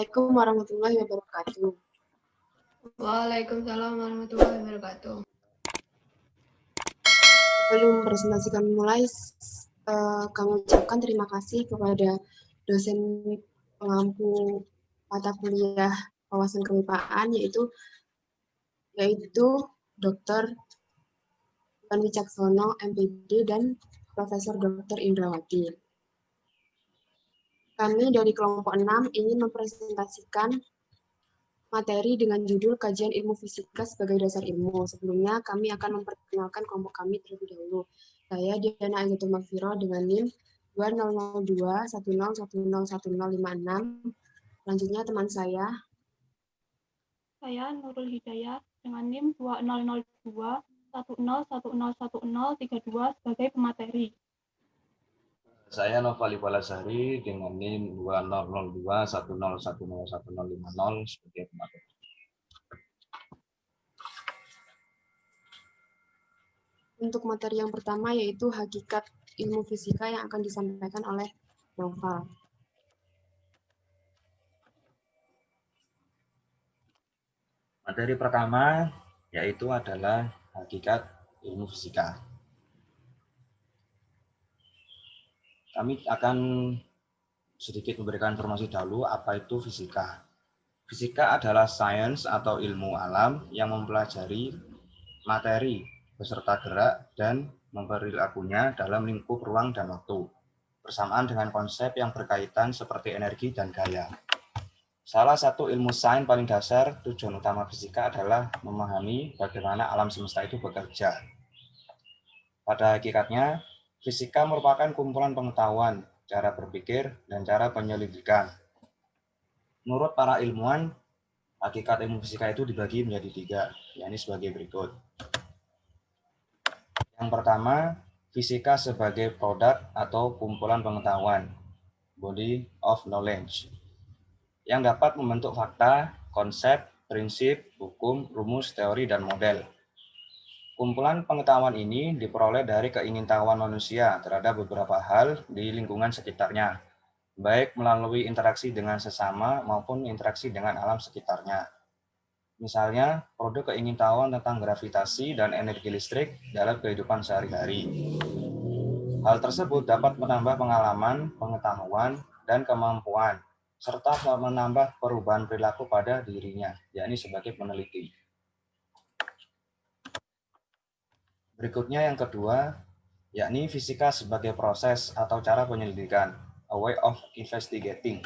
Assalamualaikum warahmatullahi wabarakatuh. Waalaikumsalam warahmatullahi wabarakatuh. Sebelum presentasi kami mulai, kami ucapkan terima kasih kepada dosen pengampu mata kuliah wawasan kemipaan yaitu Dr. Iwan Wicaksono, MPD, dan Profesor Dr. Indrawati. Kami dari kelompok 6 ingin mempresentasikan materi dengan judul Kajian Ilmu Fisika sebagai Dasar Ilmu. Sebelumnya, kami akan memperkenalkan kelompok kami terlebih dahulu. Saya Diana Agitul Magfiro dengan NIM 200210101056. Selanjutnya teman saya Nurul Hidayah dengan NIM 200210101032 sebagai pemateri. Saya Novali Balasari dengan NIM 200210101050 sebagai pemateri. Untuk materi yang pertama yaitu hakikat ilmu fisika yang akan disampaikan oleh Nova. Materi pertama yaitu adalah hakikat ilmu fisika. Kami akan sedikit memberikan informasi dahulu apa itu fisika. Fisika adalah sains atau ilmu alam yang mempelajari materi beserta gerak dan memperilakunya dalam lingkup ruang dan waktu, bersamaan dengan konsep yang berkaitan seperti energi dan gaya. Salah satu ilmu sains paling dasar, tujuan utama fisika adalah memahami bagaimana alam semesta itu bekerja. Pada hakikatnya, fisika merupakan kumpulan pengetahuan, cara berpikir, dan cara penyelidikan. Menurut para ilmuwan, hakikat ilmu fisika itu dibagi menjadi 3, yakni sebagai berikut. Yang pertama, fisika sebagai produk atau kumpulan pengetahuan, body of knowledge, yang dapat membentuk fakta, konsep, prinsip, hukum, rumus, teori, dan model. Kumpulan pengetahuan ini diperoleh dari keingintahuan manusia terhadap beberapa hal di lingkungan sekitarnya, baik melalui interaksi dengan sesama maupun interaksi dengan alam sekitarnya. Misalnya, produk keingintahuan tentang gravitasi dan energi listrik dalam kehidupan sehari-hari. Hal tersebut dapat menambah pengalaman, pengetahuan, dan kemampuan, serta menambah perubahan perilaku pada dirinya, yakni sebagai peneliti. Berikutnya yang kedua, yakni fisika sebagai proses atau cara penyelidikan, a way of investigating,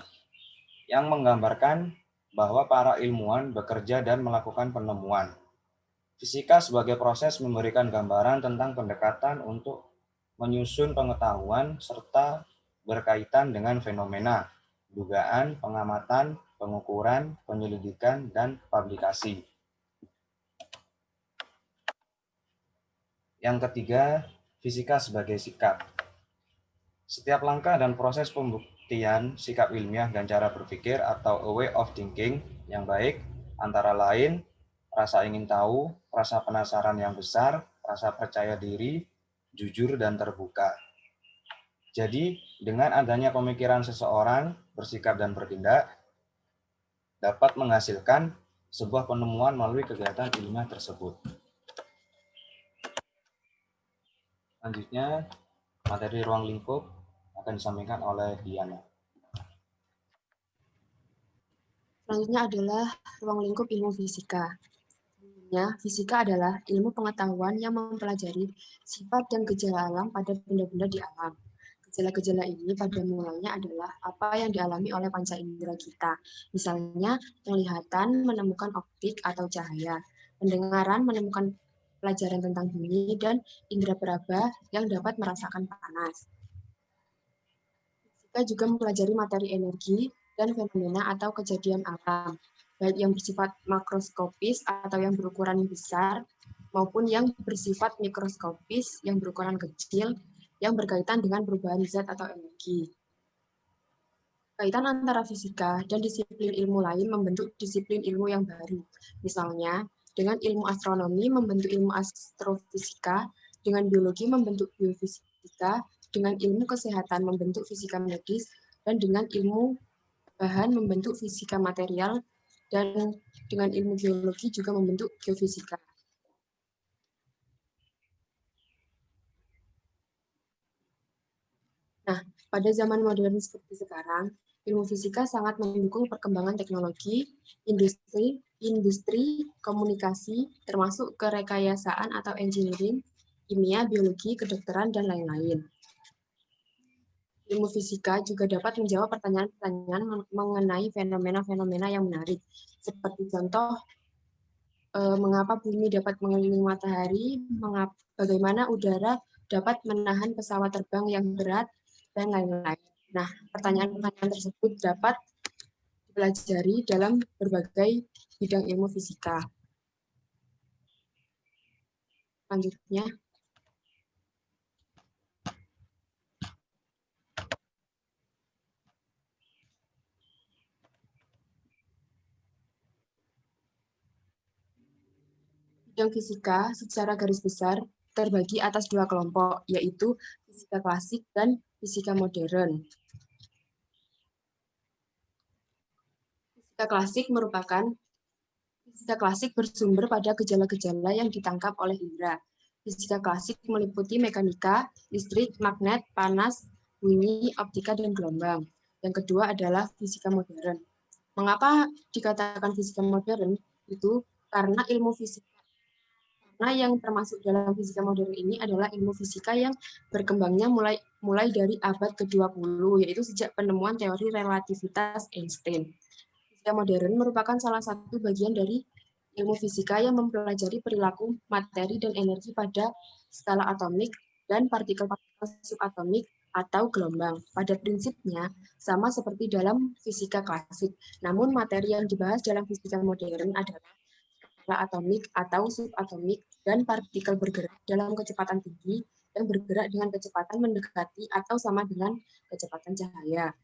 yang menggambarkan bahwa para ilmuwan bekerja dan melakukan penemuan. Fisika sebagai proses memberikan gambaran tentang pendekatan untuk menyusun pengetahuan serta berkaitan dengan fenomena, dugaan, pengamatan, pengukuran, penyelidikan, dan publikasi. Yang ketiga, fisika sebagai sikap. Setiap langkah dan proses pembuktian sikap ilmiah dan cara berpikir atau a way of thinking yang baik, antara lain rasa ingin tahu, rasa penasaran yang besar, rasa percaya diri, jujur, dan terbuka. Jadi, dengan adanya pemikiran seseorang bersikap dan bertindak, dapat menghasilkan sebuah penemuan melalui kegiatan ilmiah tersebut. Selanjutnya, materi ruang lingkup akan disampaikan oleh Diana. Selanjutnya adalah ruang lingkup ilmu fisika. Fisika adalah ilmu pengetahuan yang mempelajari sifat dan gejala alam pada benda-benda di alam. Gejala-gejala ini pada mulanya adalah apa yang dialami oleh panca indera kita. Misalnya, penglihatan menemukan optik atau cahaya, pendengaran menemukan pelajaran tentang bunyi, dan indera peraba yang dapat merasakan panas. Fisika juga mempelajari materi energi dan fenomena atau kejadian alam, baik yang bersifat makroskopis atau yang berukuran besar, maupun yang bersifat mikroskopis yang berukuran kecil, yang berkaitan dengan perubahan zat atau energi. Kaitan antara fisika dan disiplin ilmu lain membentuk disiplin ilmu yang baru. Misalnya, dengan ilmu astronomi membentuk ilmu astrofisika, dengan biologi membentuk biofisika, dengan ilmu kesehatan membentuk fisika medis, dan dengan ilmu bahan membentuk fisika material, dan dengan ilmu geologi juga membentuk geofisika. Nah, pada zaman modern seperti sekarang, ilmu fisika sangat mendukung perkembangan teknologi, industri, komunikasi, termasuk kerekayasaan atau engineering, kimia, biologi, kedokteran, dan lain-lain. Ilmu fisika juga dapat menjawab pertanyaan-pertanyaan mengenai fenomena-fenomena yang menarik, seperti contoh, mengapa bumi dapat mengelilingi matahari, bagaimana udara dapat menahan pesawat terbang yang berat, dan lain-lain. Nah, pertanyaan-pertanyaan tersebut dapat dipelajari dalam berbagai bidang ilmu fisika. Selanjutnya, bidang fisika secara garis besar terbagi atas dua kelompok, yaitu fisika klasik dan fisika modern. Fisika klasik bersumber pada gejala-gejala yang ditangkap oleh indera. Fisika klasik meliputi mekanika, listrik, magnet, panas, bunyi, optika, dan gelombang. Yang kedua adalah fisika modern. Mengapa dikatakan fisika modern? Itu karena yang termasuk dalam fisika modern ini adalah ilmu fisika yang berkembangnya mulai dari abad ke-20, yaitu sejak penemuan teori relativitas Einstein. Fisika modern merupakan salah satu bagian dari ilmu fisika yang mempelajari perilaku materi dan energi pada skala atomik dan partikel-partikel subatomik atau gelombang. Pada prinsipnya, sama seperti dalam fisika klasik. Namun, materi yang dibahas dalam fisika modern adalah skala atomik atau subatomik dan partikel bergerak dalam kecepatan tinggi yang bergerak dengan kecepatan mendekati atau sama dengan kecepatan cahaya.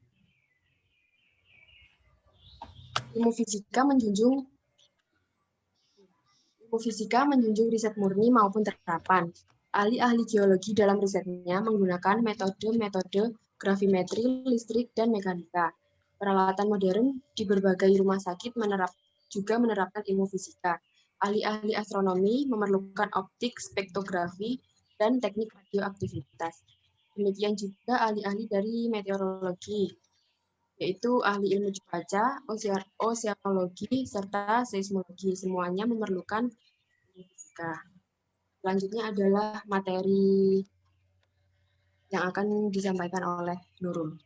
Ilmu fisika menjunjung riset murni maupun terapan. Ahli-ahli geologi dalam risetnya menggunakan metode-metode gravimetri, listrik, dan mekanika. Peralatan modern di berbagai rumah sakit juga menerapkan ilmu fisika. Ahli-ahli astronomi memerlukan optik, spektrografi, dan teknik radioaktivitas. Demikian juga ahli-ahli dari meteorologi, yaitu ahli ilmu cuaca, oceanologi, serta seismologi. Semuanya memerlukan ilmu fisika. Selanjutnya adalah materi yang akan disampaikan oleh Nurul.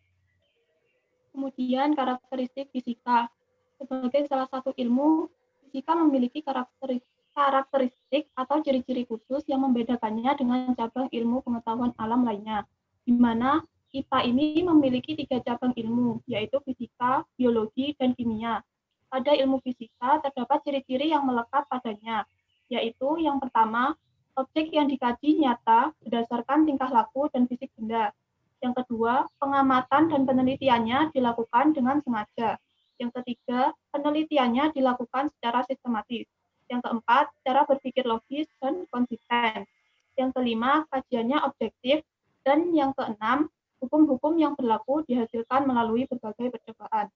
Kemudian karakteristik fisika. Sebagai salah satu ilmu, fisika memiliki karakteristik atau ciri-ciri khusus yang membedakannya dengan cabang ilmu pengetahuan alam lainnya, di mana IPA ini memiliki 3 cabang ilmu, yaitu fisika, biologi, dan kimia. Pada ilmu fisika terdapat ciri-ciri yang melekat padanya, yaitu yang pertama, objek yang dikaji nyata berdasarkan tingkah laku dan fisik benda. Yang kedua, pengamatan dan penelitiannya dilakukan dengan sengaja. Yang ketiga, penelitiannya dilakukan secara sistematis. Yang keempat, cara berpikir logis dan konsisten. Yang kelima, kajiannya objektif. Dan yang keenam, hukum-hukum yang berlaku dihasilkan melalui berbagai percobaan.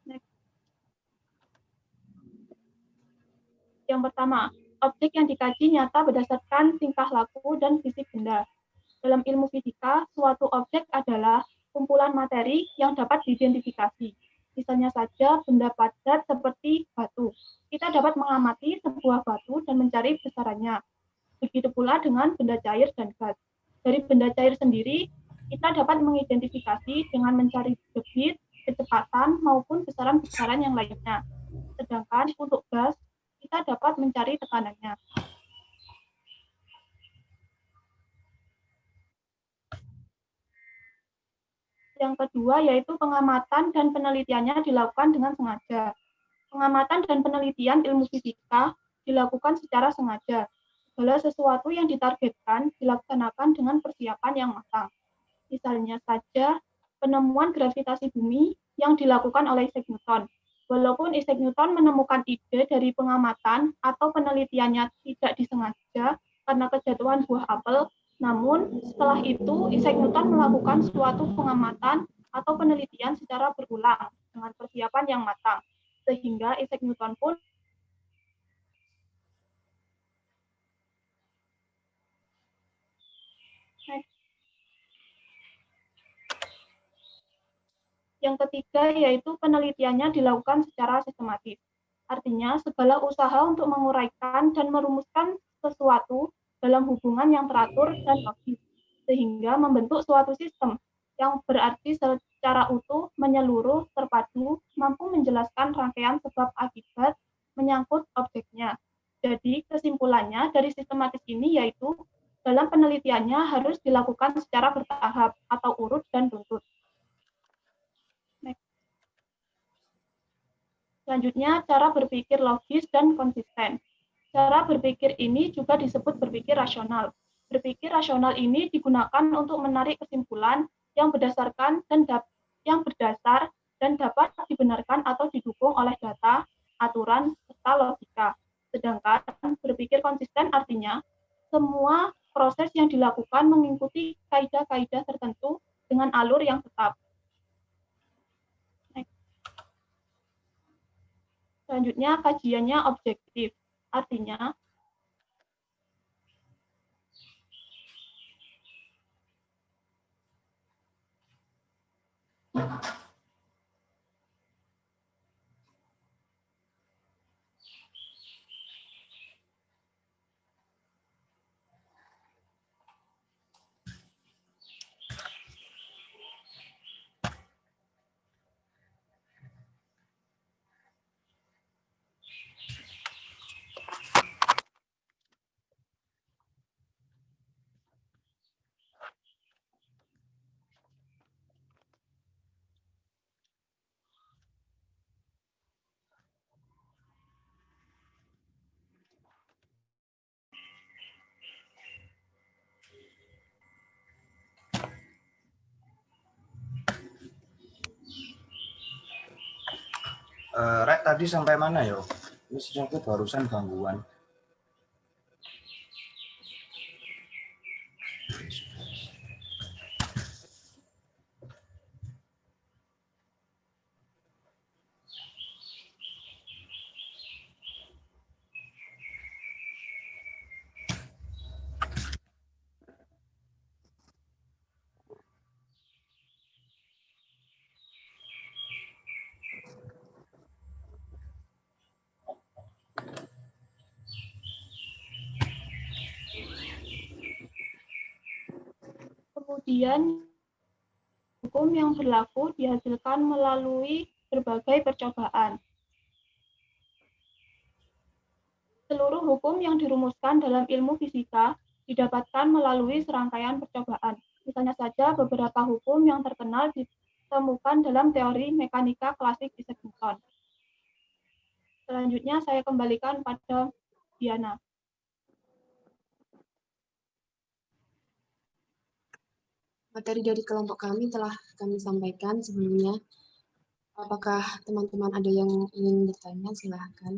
Next. Yang pertama, objek yang dikaji nyata berdasarkan tingkah laku dan fisik benda. Dalam ilmu fisika, suatu objek adalah kumpulan materi yang dapat diidentifikasi. Misalnya saja benda padat seperti batu. Kita dapat mengamati sebuah batu dan mencari besarannya. Begitu pula dengan benda cair dan gas. Dari benda cair sendiri, kita dapat mengidentifikasi dengan mencari debit, kecepatan, maupun besaran-besaran yang lainnya. Sedangkan untuk gas, kita dapat mencari tekanannya. Yang kedua yaitu pengamatan dan penelitiannya dilakukan dengan sengaja. Pengamatan dan penelitian ilmu fisika dilakukan secara sengaja. Segala sesuatu yang ditargetkan dilaksanakan dengan persiapan yang matang. Misalnya saja penemuan gravitasi bumi yang dilakukan oleh Isaac Newton. Walaupun Isaac Newton menemukan ide dari pengamatan atau penelitiannya tidak disengaja karena kejatuhan buah apel, namun, setelah itu, Isaac Newton melakukan suatu pengamatan atau penelitian secara berulang dengan persiapan yang matang, sehingga Isaac Newton pun yang ketiga yaitu penelitiannya dilakukan secara sistematis. Artinya, segala usaha untuk menguraikan dan merumuskan sesuatu dalam hubungan yang teratur dan logis, sehingga membentuk suatu sistem yang berarti secara utuh, menyeluruh, terpadu, mampu menjelaskan rangkaian sebab akibat menyangkut objeknya. Jadi, kesimpulannya dari sistematis ini yaitu dalam penelitiannya harus dilakukan secara bertahap atau urut dan runtut. Selanjutnya, cara berpikir logis dan konsisten. Cara berpikir ini juga disebut berpikir rasional. Berpikir rasional ini digunakan untuk menarik kesimpulan yang berdasar dan dapat dibenarkan atau didukung oleh data, aturan, serta logika. Sedangkan berpikir konsisten artinya semua proses yang dilakukan mengikuti kaidah-kaidah tertentu dengan alur yang tetap. Selanjutnya, kajiannya objektif. Artinya, Rek, tadi sampai mana yo? Ini aku barusan gangguan. kemudian hukum yang berlaku dihasilkan melalui berbagai percobaan. Seluruh hukum yang dirumuskan dalam ilmu fisika didapatkan melalui serangkaian percobaan. Misalnya saja beberapa hukum yang terkenal ditemukan dalam teori mekanika klasik Isaac Newton. Selanjutnya saya kembalikan pada Diana. Materi dari kelompok kami telah kami sampaikan sebelumnya. Apakah teman-teman ada yang ingin bertanya? Silahkan.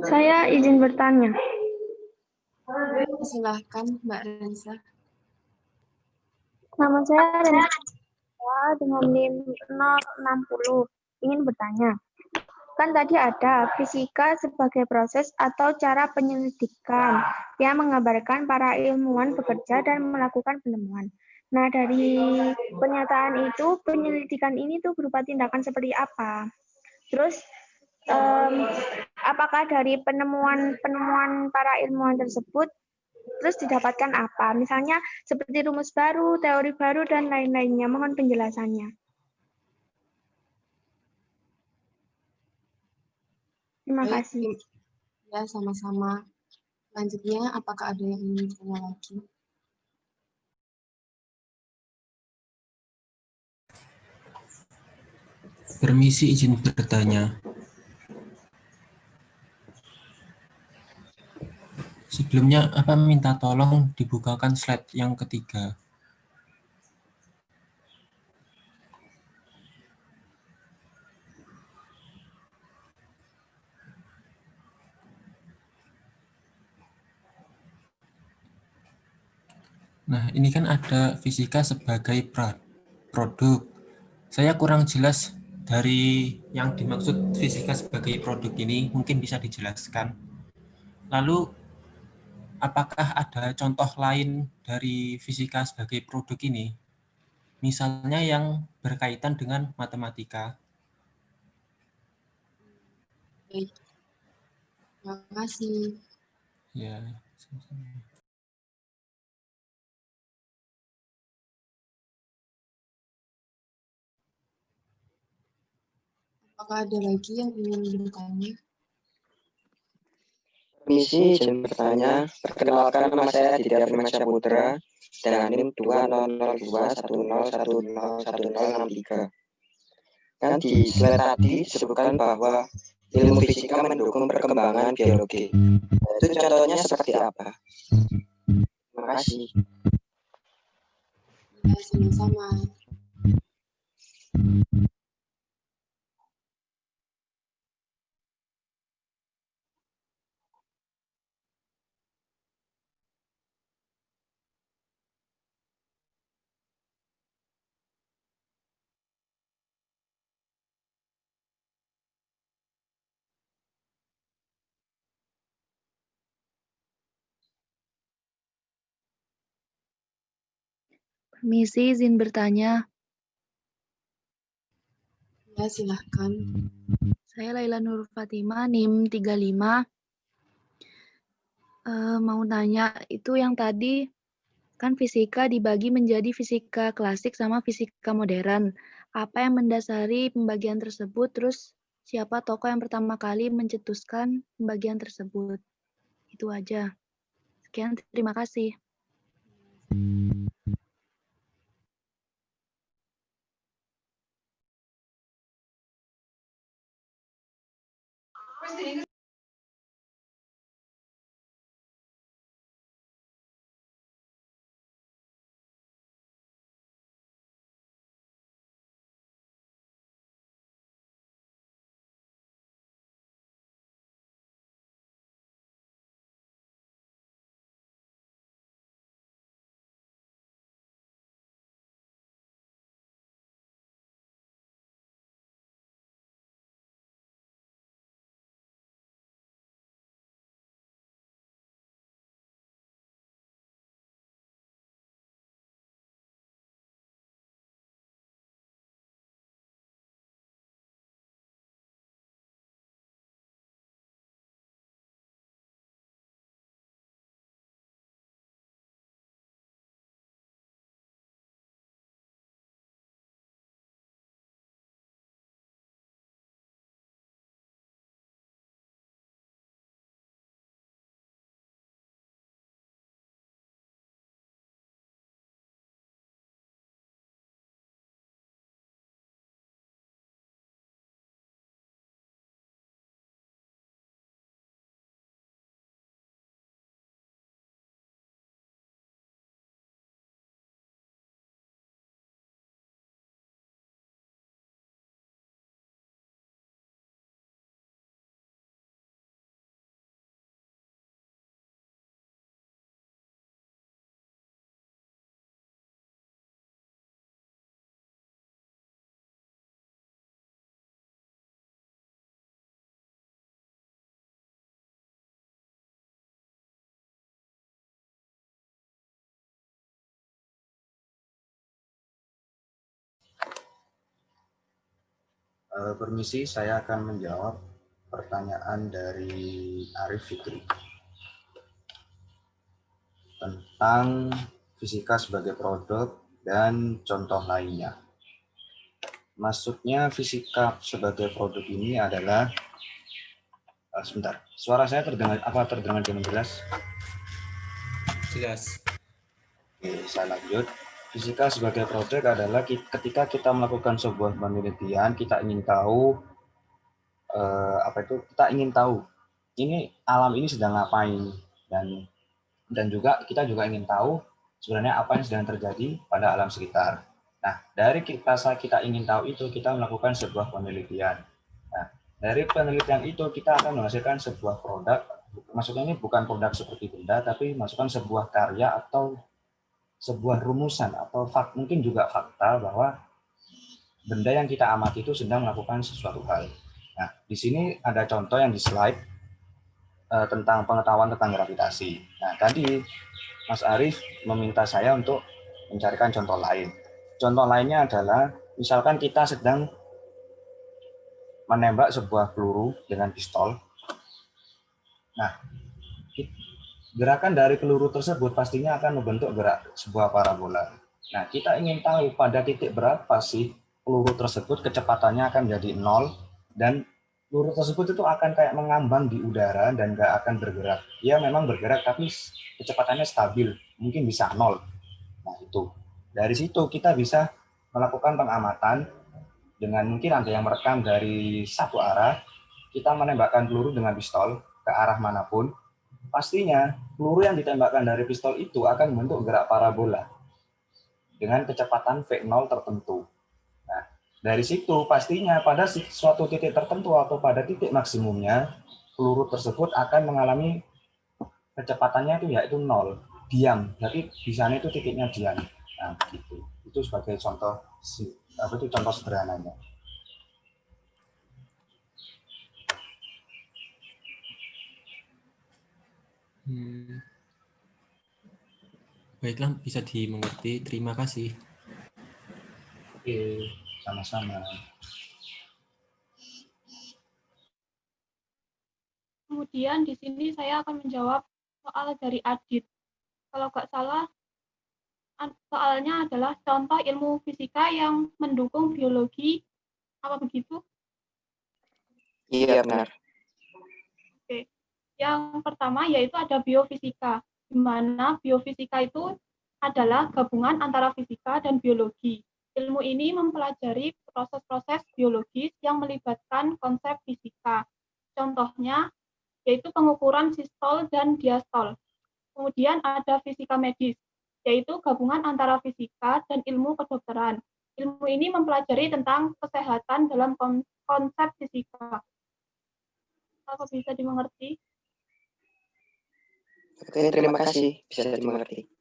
Saya izin bertanya. Silahkan, Mbak Rensa. Nama saya Rensa dengan NIM 060. Ingin bertanya. Kan tadi ada fisika sebagai proses atau cara penyelidikan yang menggambarkan para ilmuwan bekerja dan melakukan penemuan. Nah, dari pernyataan itu, penyelidikan ini tuh berupa tindakan seperti apa? Terus, apakah dari penemuan para ilmuwan tersebut terus didapatkan apa? Misalnya seperti rumus baru, teori baru, dan lain-lainnya. Mohon penjelasannya. Terima kasih. Ya, sama-sama. Selanjutnya, apakah ada yang ingin bertanya lagi? Permisi, izin bertanya. Sebelumnya, minta tolong dibukakan slide yang ketiga. Nah, ini kan ada fisika sebagai produk. Saya kurang jelas dari yang dimaksud fisika sebagai produk ini, mungkin bisa dijelaskan. Lalu, apakah ada contoh lain dari fisika sebagai produk ini? Misalnya yang berkaitan dengan matematika. Baik, terima kasih. Ya, Apakah ada lagi yang ingin bertanya? Permisi, izin bertanya. Perkenalkan, nama saya Didi Firmansyah Putra dengan NIM 200210101063. Kan di slide tadi disebutkan bahwa ilmu fisika mendukung perkembangan biologi. Itu contohnya seperti apa? Terima kasih. Ya, sama-sama. Permisi, izin bertanya. Ya, silahkan. Saya Laila Nur Fatima, NIM 35. Mau tanya, itu yang tadi kan fisika dibagi menjadi fisika klasik sama fisika modern. Apa yang mendasari pembagian tersebut? Terus siapa tokoh yang pertama kali mencetuskan pembagian tersebut? Itu aja. Sekian, terima kasih. Permisi, saya akan menjawab pertanyaan dari Arif Fikri tentang fisika sebagai produk dan contoh lainnya. Maksudnya fisika sebagai produk ini adalah sebentar, suara saya terdengar dengan jelas? jelas. Oke, saya lanjut. Fisika sebagai produk adalah ketika kita melakukan sebuah penelitian, kita ingin tahu kita ingin tahu ini alam ini sedang ngapain, dan juga kita ingin tahu sebenarnya apa yang sedang terjadi pada alam sekitar. Nah, dari kita ingin tahu itu, kita melakukan sebuah penelitian. Nah, dari penelitian itu kita akan menghasilkan sebuah produk. Maksudnya ini bukan produk seperti benda, tapi masukkan sebuah karya atau sebuah rumusan atau mungkin juga fakta bahwa benda yang kita amati itu sedang melakukan sesuatu hal. Nah, di sini ada contoh yang di slide tentang pengetahuan tentang gravitasi. Nah, tadi Mas Arief meminta saya untuk mencarikan contoh lain. Contoh lainnya adalah, misalkan kita sedang menembak sebuah peluru dengan pistol. Nah, gerakan dari peluru tersebut pastinya akan membentuk sebuah parabola. Nah, kita ingin tahu pada titik berapa sih peluru tersebut kecepatannya akan jadi 0, dan peluru tersebut itu akan kayak mengambang di udara dan nggak akan bergerak. Ya memang bergerak, tapi kecepatannya stabil, mungkin bisa 0. Nah, itu. Dari situ kita bisa melakukan pengamatan dengan mungkin ada yang merekam dari satu arah, kita menembakkan peluru dengan pistol ke arah manapun, pastinya peluru yang ditembakkan dari pistol itu akan membentuk gerak parabola dengan kecepatan V0 tertentu. Nah, dari situ pastinya pada suatu titik tertentu atau pada titik maksimumnya, peluru tersebut akan mengalami kecepatannya itu yaitu 0, diam. Jadi di sana itu titiknya diam. Nah, gitu. Itu sebagai contoh contoh sederhananya. Baiklah, bisa dimengerti. Terima kasih. Oke, sama-sama. Kemudian di sini saya akan menjawab soal dari Adit. Kalau nggak salah, soalnya adalah contoh ilmu fisika yang mendukung biologi, apa begitu? Iya, benar. Oke. Yang pertama yaitu ada biofisika, di mana biofisika itu adalah gabungan antara fisika dan biologi. Ilmu ini mempelajari proses-proses biologis yang melibatkan konsep fisika. Contohnya yaitu pengukuran sistol dan diastol. Kemudian ada fisika medis, yaitu gabungan antara fisika dan ilmu kedokteran. Ilmu ini mempelajari tentang kesehatan dalam konsep fisika. Apa bisa dimengerti? Oke, terima kasih. Bisa dimengerti.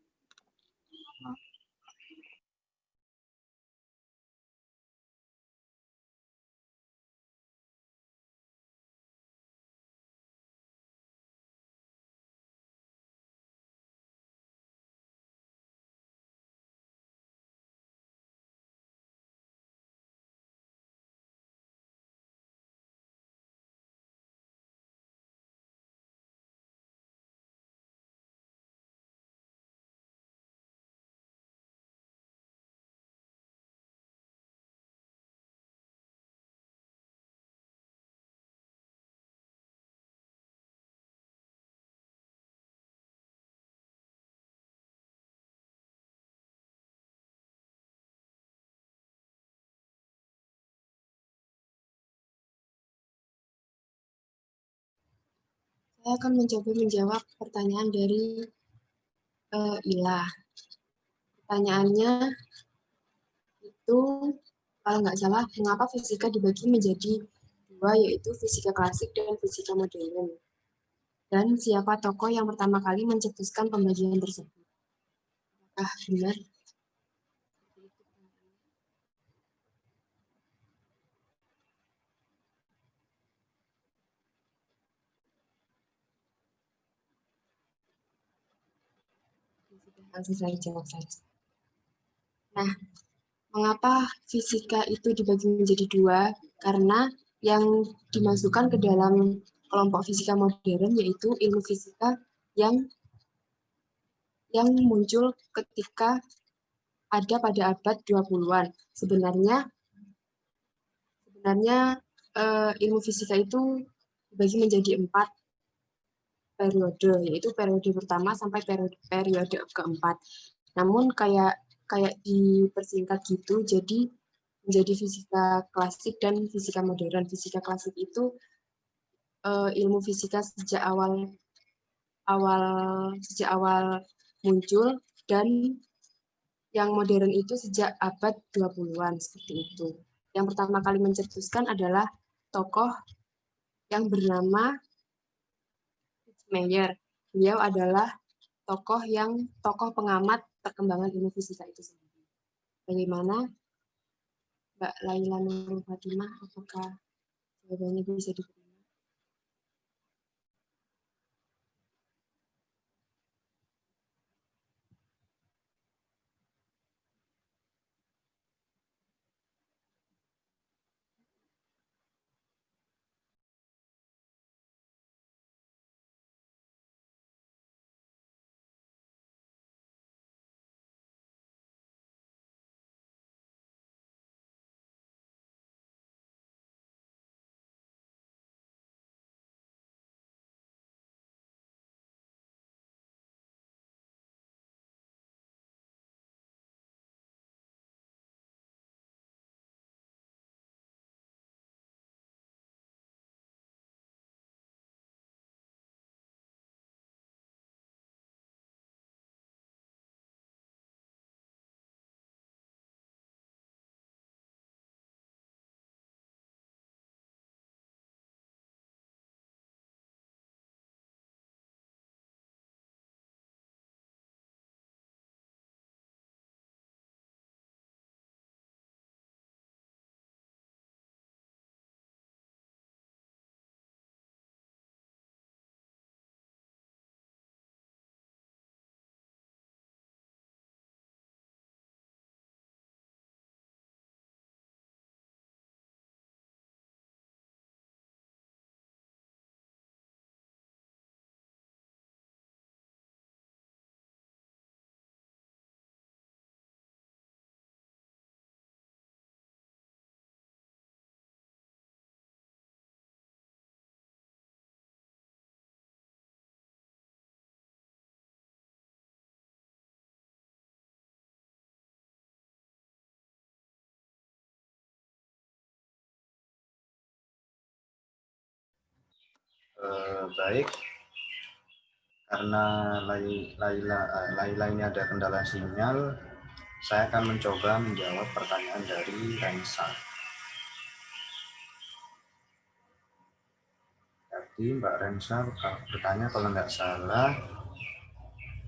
Saya akan mencoba menjawab pertanyaan dari Ila. Pertanyaannya itu, kalau nggak salah, mengapa fisika dibagi menjadi dua, yaitu fisika klasik dan fisika modern? Dan siapa tokoh yang pertama kali mencetuskan pembagian tersebut? Apakah benar? Langsung saya jawab saja. Nah, mengapa fisika itu dibagi menjadi dua? Karena yang dimasukkan ke dalam kelompok fisika modern yaitu ilmu fisika yang muncul ketika ada pada abad 20-an. Sebenarnya ilmu fisika itu dibagi menjadi 4 periode, yaitu periode pertama sampai periode keempat. Namun kayak dipersingkat gitu, jadi menjadi fisika klasik dan fisika modern. Fisika klasik itu ilmu fisika sejak awal muncul, dan yang modern itu sejak abad 20-an, seperti itu. Yang pertama kali mencetuskan adalah tokoh yang bernama Fritz Meyer. Beliau adalah tokoh pengamat perkembangan ilmu fisika itu sendiri. Bagaimana Mbak Laila Nurul Fatimah, apakah jawabannya bisa diterima? Baik, karena Laila ini ada kendala sinyal, saya akan mencoba menjawab pertanyaan dari Rensa. Tadi Mbak Rensa bertanya kalau nggak salah,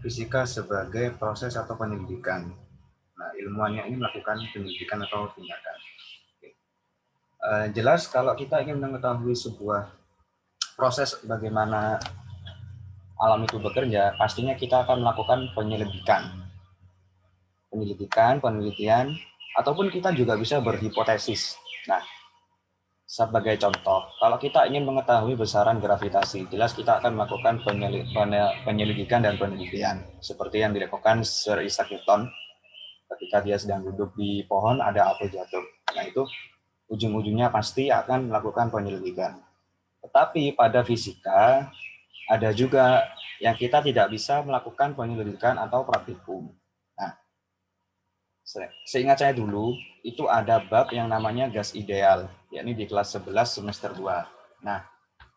fisika sebagai proses atau penyelidikan. Nah, ilmuannya ini melakukan penyelidikan atau tindakan. Jelas kalau kita ingin mengetahui sebuah proses bagaimana alam itu bekerja, pastinya kita akan melakukan penyelidikan, penelitian, ataupun kita juga bisa berhipotesis. Nah, sebagai contoh, kalau kita ingin mengetahui besaran gravitasi, jelas kita akan melakukan penyelidikan dan penelitian, seperti yang dilakukan Sir Isaac Newton ketika dia sedang duduk di pohon, ada apel jatuh. Nah, itu ujung-ujungnya pasti akan melakukan penyelidikan. Tetapi pada fisika, ada juga yang kita tidak bisa melakukan penyelidikan atau praktikum. Nah, seingat saya dulu, itu ada bab yang namanya gas ideal, yakni di kelas 11 semester 2. Nah,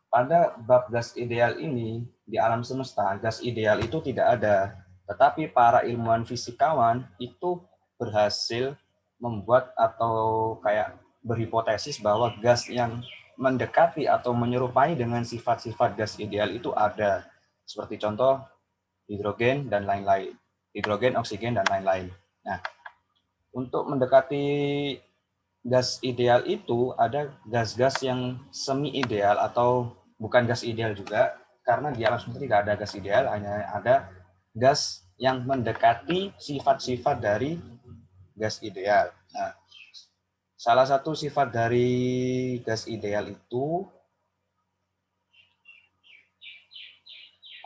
pada bab gas ideal ini, di alam semesta, gas ideal itu tidak ada. Tetapi para ilmuwan fisikawan itu berhasil membuat atau kayak berhipotesis bahwa gas yang mendekati atau menyerupai dengan sifat-sifat gas ideal itu ada. Seperti contoh hidrogen dan lain-lain. Hidrogen, oksigen, dan lain-lain. Nah, untuk mendekati gas ideal itu ada gas-gas yang semi ideal atau bukan gas ideal juga, karena di alam semesta tidak ada gas ideal, hanya ada gas yang mendekati sifat-sifat dari gas ideal. Nah, salah satu sifat dari gas ideal itu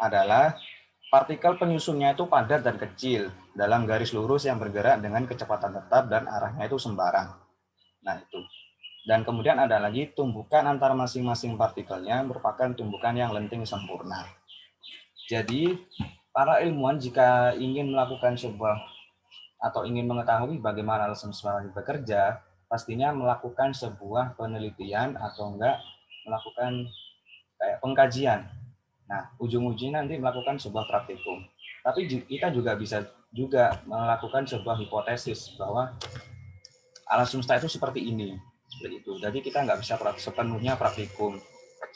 adalah partikel penyusunnya itu padat dan kecil dalam garis lurus yang bergerak dengan kecepatan tetap dan arahnya itu sembarang. Nah, itu. Dan kemudian ada lagi tumbukan antara masing-masing partikelnya merupakan tumbukan yang lenting sempurna. Jadi, para ilmuwan jika ingin melakukan sebuah atau ingin mengetahui bagaimana alam semesta bekerja, pastinya melakukan sebuah penelitian atau enggak melakukan kayak pengkajian. Nah, ujung-ujungnya nanti melakukan sebuah praktikum. Tapi kita juga bisa juga melakukan sebuah hipotesis bahwa alam semesta itu seperti ini. Seperti itu. Jadi kita nggak bisa sepenuhnya praktikum.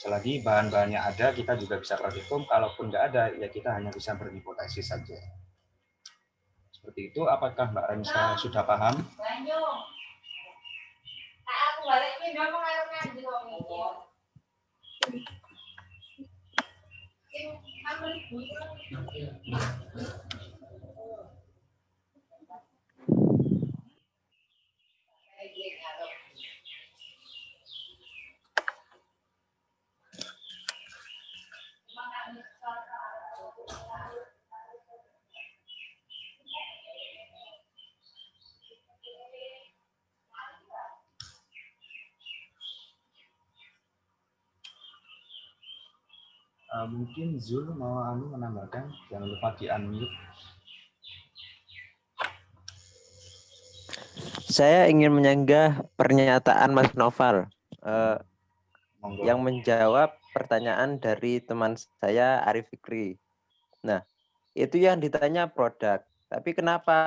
Selagi bahan-bahannya ada, kita juga bisa praktikum. Kalaupun nggak ada, ya kita hanya bisa berhipotesis saja. Seperti itu, apakah Mbak Rensa sudah paham? Mungkin Zul mau menambahkan, jangan lupa di unmute. Saya ingin menyanggah pernyataan Mas Noval Monggo. yang menjawab pertanyaan dari teman saya Arif Fikri. Nah, itu yang ditanya produk. Tapi kenapa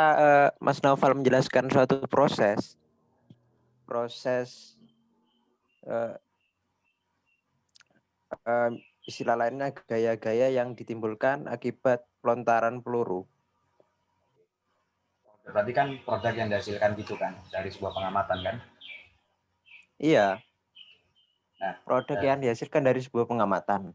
Mas Noval menjelaskan suatu proses istilah lainnya gaya-gaya yang ditimbulkan akibat pelontaran peluru. Berarti kan produk yang dihasilkan gitu kan, dari sebuah pengamatan kan? Iya. Nah, produk yang dihasilkan dari sebuah pengamatan.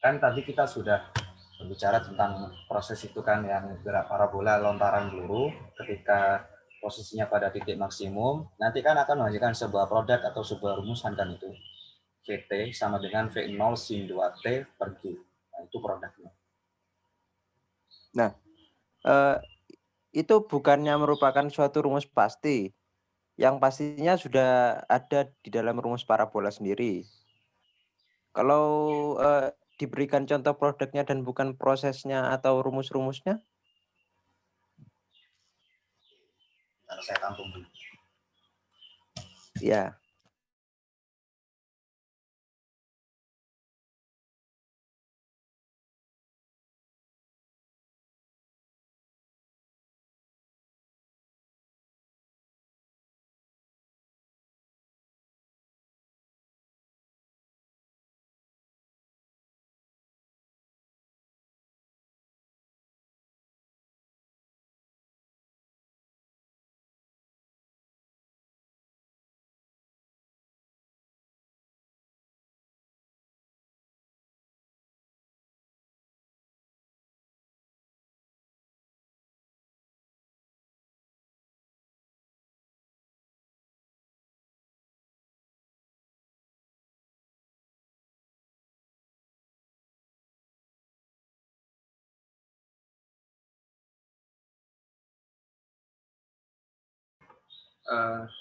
Kan tadi kita sudah berbicara tentang proses itu kan, yang gerak parabola lontaran peluru ketika posisinya pada titik maksimum, nanti kan akan menghasilkan sebuah produk atau sebuah rumusan kan itu. VT sama dengan V0 sin 2T per G. Nah, itu produknya. Nah, itu bukannya merupakan suatu rumus pasti. Yang pastinya sudah ada di dalam rumus parabola sendiri. Kalau diberikan contoh produknya dan bukan prosesnya atau rumus-rumusnya? Saya tampung dulu. Ya.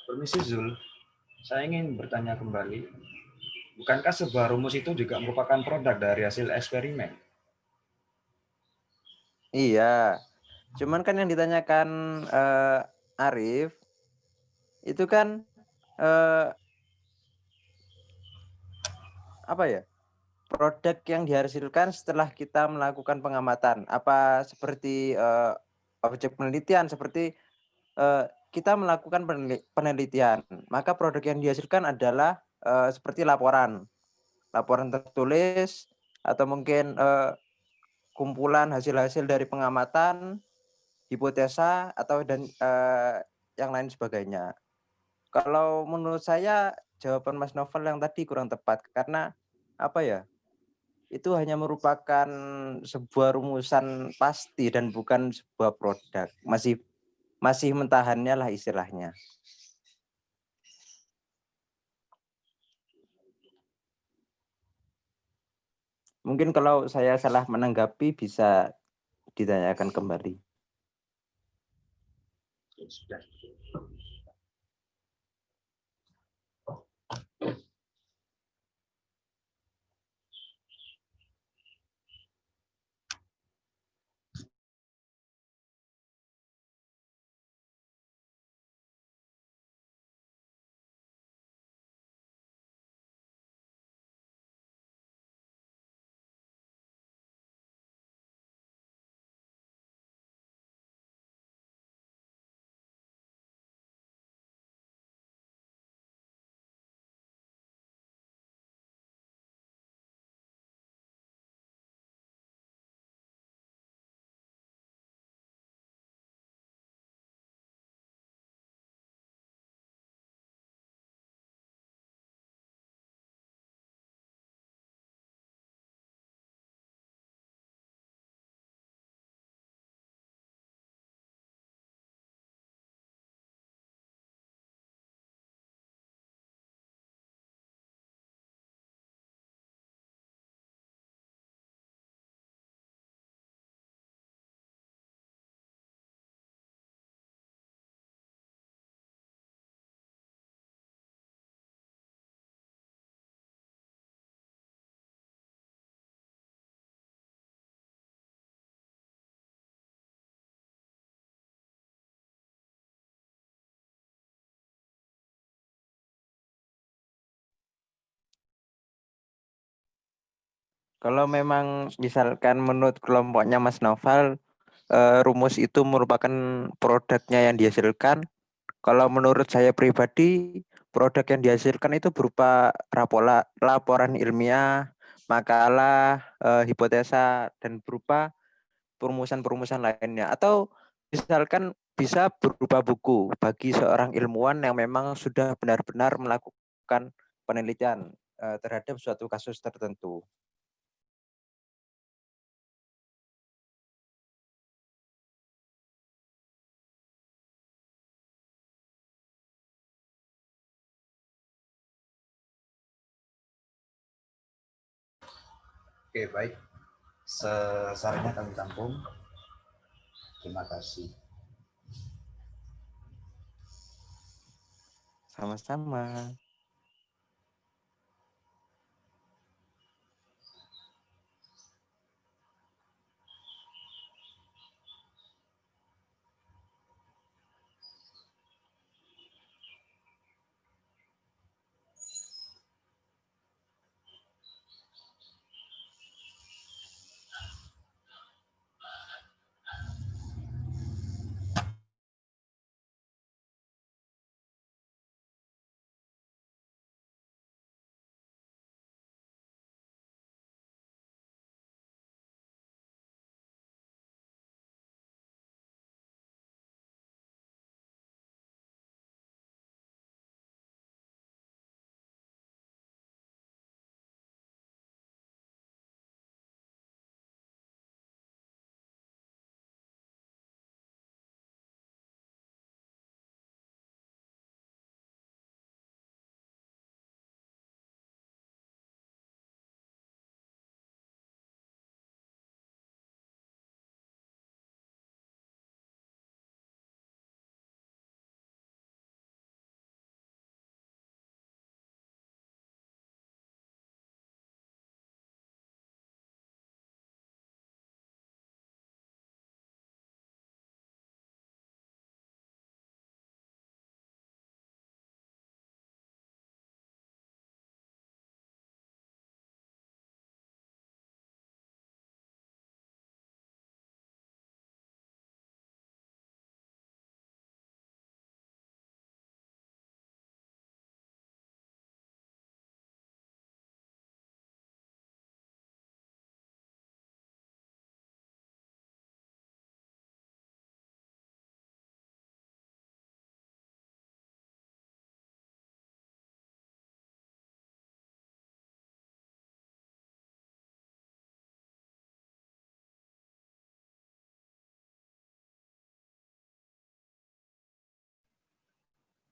Permisi Zul, saya ingin bertanya kembali. Bukankah sebuah rumus itu juga merupakan produk dari hasil eksperimen? Iya. Cuman kan yang ditanyakan Arif itu kan apa ya? Produk yang dihasilkan setelah kita melakukan pengamatan. Apa seperti objek penelitian, seperti kita melakukan penelitian, maka produk yang dihasilkan adalah seperti laporan tertulis atau mungkin kumpulan hasil-hasil dari pengamatan, hipotesa atau yang lain sebagainya. Kalau menurut saya jawaban Mas Novel yang tadi kurang tepat karena apa ya? Itu hanya merupakan sebuah rumusan pasti dan bukan sebuah produk. Masih mentahannya lah istilahnya. Mungkin kalau saya salah menanggapi bisa ditanyakan kembali. Sudah. Kalau memang misalkan menurut kelompoknya Mas Noval, rumus itu merupakan produknya yang dihasilkan. Kalau menurut saya pribadi, produk yang dihasilkan itu berupa laporan ilmiah, makalah, hipotesa, dan berupa perumusan-perumusan lainnya. Atau misalkan bisa berupa buku bagi seorang ilmuwan yang memang sudah benar-benar melakukan penelitian terhadap suatu kasus tertentu. Oke, baik. Sesarnya kami tampung. Terima kasih. Sama-sama.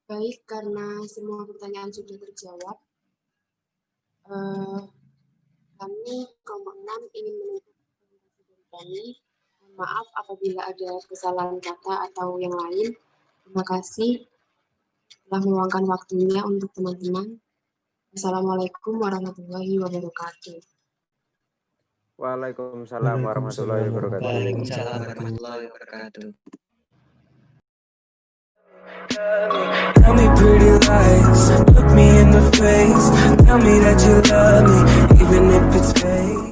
Baik, karena semua pertanyaan sudah terjawab, kami kelompok 6 ingin menutup presentasi dari kami. Mohon maaf apabila ada kesalahan kata atau yang lain. Terima kasih telah meluangkan waktunya untuk teman-teman. Assalamualaikum warahmatullahi wabarakatuh. Waalaikumsalam warahmatullahi wabarakatuh. Waalaikumsalam warahmatullahi wabarakatuh. Tell me pretty lies, look me in the face, tell me that you love me, even if it's fake.